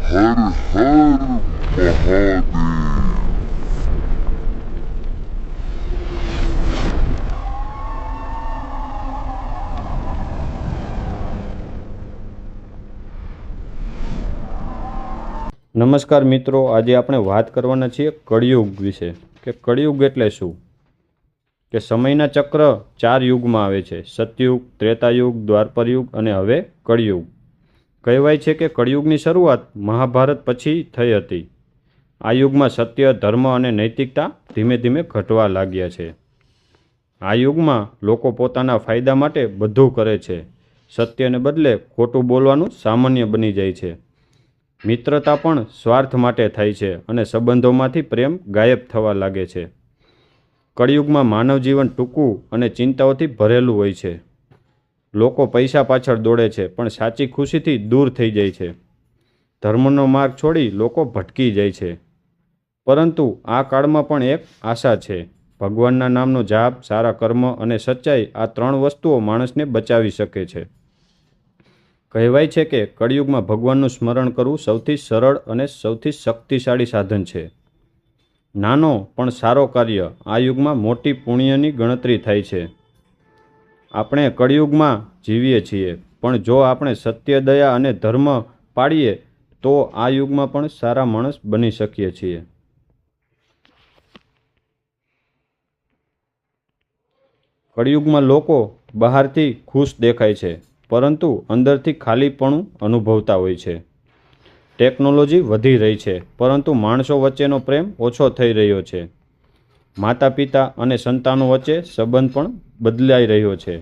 હર હર મહાદેવ। નમસ્કાર મિત્રો, આજે આપણે વાત કરવાના છીએ કળિયુગ વિશે કે કળિયુગ એટલે શું। કે સમયના ચક્ર 4 યુગમાં આવે છે, સતયુગ, ત્રેતાયુગ, દ્વાપરયુગ અને હવે કળિયુગ। કહેવાય છે કે કળિયુગની શરૂઆત મહાભારત પછી થઈ હતી। આ યુગમાં સત્ય, ધર્મ અને નૈતિકતા ધીમે ધીમે ઘટવા લાગ્યા છે। આ યુગમાં લોકો પોતાના ફાયદા માટે બધું કરે છે। સત્યને બદલે ખોટું બોલવાનું સામાન્ય બની જાય છે। મિત્રતા પણ સ્વાર્થ માટે થાય છે અને સંબંધોમાંથી પ્રેમ ગાયબ થવા લાગે છે। કળિયુગમાં માનવ જીવન ટૂંકું અને ચિંતાઓથી ભરેલું હોય છે। લોકો પૈસા પાછળ દોડે છે પણ સાચી ખુશીથી દૂર થઈ જાય છે। ધર્મનો માર્ગ છોડી લોકો ભટકી જાય છે। પરંતુ આ કાળમાં પણ એક આશા છે। ભગવાનના નામનો જાપ, સારા કર્મ અને સચ્ચાઈ, આ 3 વસ્તુઓ માણસને બચાવી શકે છે। કહેવાય છે કે કળિયુગમાં ભગવાનનું સ્મરણ કરવું સૌથી સરળ અને સૌથી શક્તિશાળી સાધન છે। નાનો પણ સારો કાર્ય આ યુગમાં મોટી પુણ્યની ગણતરી થાય છે। આપણે કળિયુગમાં જીવીએ છીએ, પણ જો આપણે સત્ય, દયા અને ધર્મ પાળીએ તો આ યુગમાં પણ સારા માણસ બની શકીએ છીએ। કળિયુગમાં લોકો બહારથી ખુશ દેખાય છે, પરંતુ અંદરથી ખાલીપણું અનુભવતા હોય છે। ટેકનોલોજી વધી રહી છે, પરંતુ માણસો વચ્ચેનો પ્રેમ ઓછો થઈ રહ્યો છે। માતા પિતા અને સંતાનો વચ્ચે સંબંધ પણ બદલાઈ રહ્યો છે।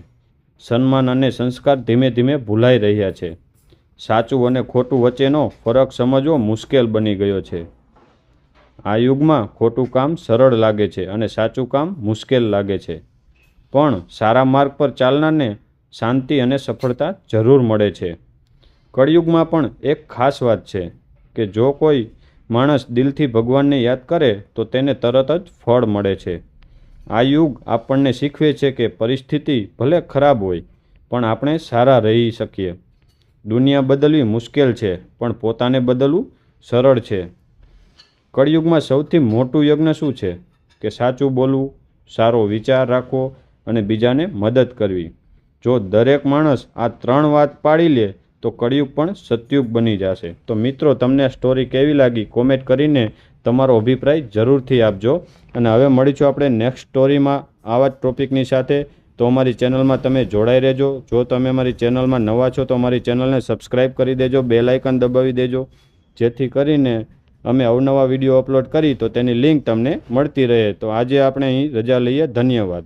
સન્માન અને સંસ્કાર ધીમે ધીમે ભૂલાઈ રહ્યા છે। સાચું અને ખોટું વચ્ચેનો ફરક સમજવો મુશ્કેલ બની ગયો છે। આ યુગમાં ખોટું કામ સરળ લાગે છે અને સાચું કામ મુશ્કેલ લાગે છે, પણ સારા માર્ગ પર ચાલનારને શાંતિ અને સફળતા જરૂર મળે છે। કળિયુગમાં પણ એક ખાસ વાત છે કે જો કોઈ માણસ દિલથી ભગવાનને યાદ કરે તો તેને તરત જ ફળ મળે છે। આ યુગ આપણને શીખવે છે કે પરિસ્થિતિ ભલે ખરાબ હોય, પણ આપણે સારા રહી શકીએ। દુનિયા બદલવી મુશ્કેલ છે, પણ પોતાને બદલવું સરળ છે। કળિયુગમાં સૌથી મોટું યજ્ઞ શું છે? કે સાચું બોલવું, સારો વિચાર રાખવો અને બીજાને મદદ કરવી। જો દરેક માણસ આ 3 વાત પાળી લે તો કળિયુગ પણ સતયુગ બની જશે। તો મિત્રો, તમને આ સ્ટોરી કેવી લાગી કોમેન્ટ કરીને તમારો અભિપ્રાય જરૂરથી આપજો। અને હવે મળીશું આપણે નેક્સ્ટ સ્ટોરીમાં આવા જ ટોપિકની સાથે। તો અમારી ચેનલમાં તમે જોડાઈ રહેજો। જો તમે અમારી ચેનલમાં નવા છો તો અમારી ચેનલને સબસ્ક્રાઈબ કરી દેજો, બેલ આઇકન દબાવી દેજો, જેથી કરીને અમે અવનવા વિડીયો અપલોડ કરી તો તેની લિંક તમને મળતી રહે। તો આજે આપણે અહીં રજા લઈએ। ધન્યવાદ।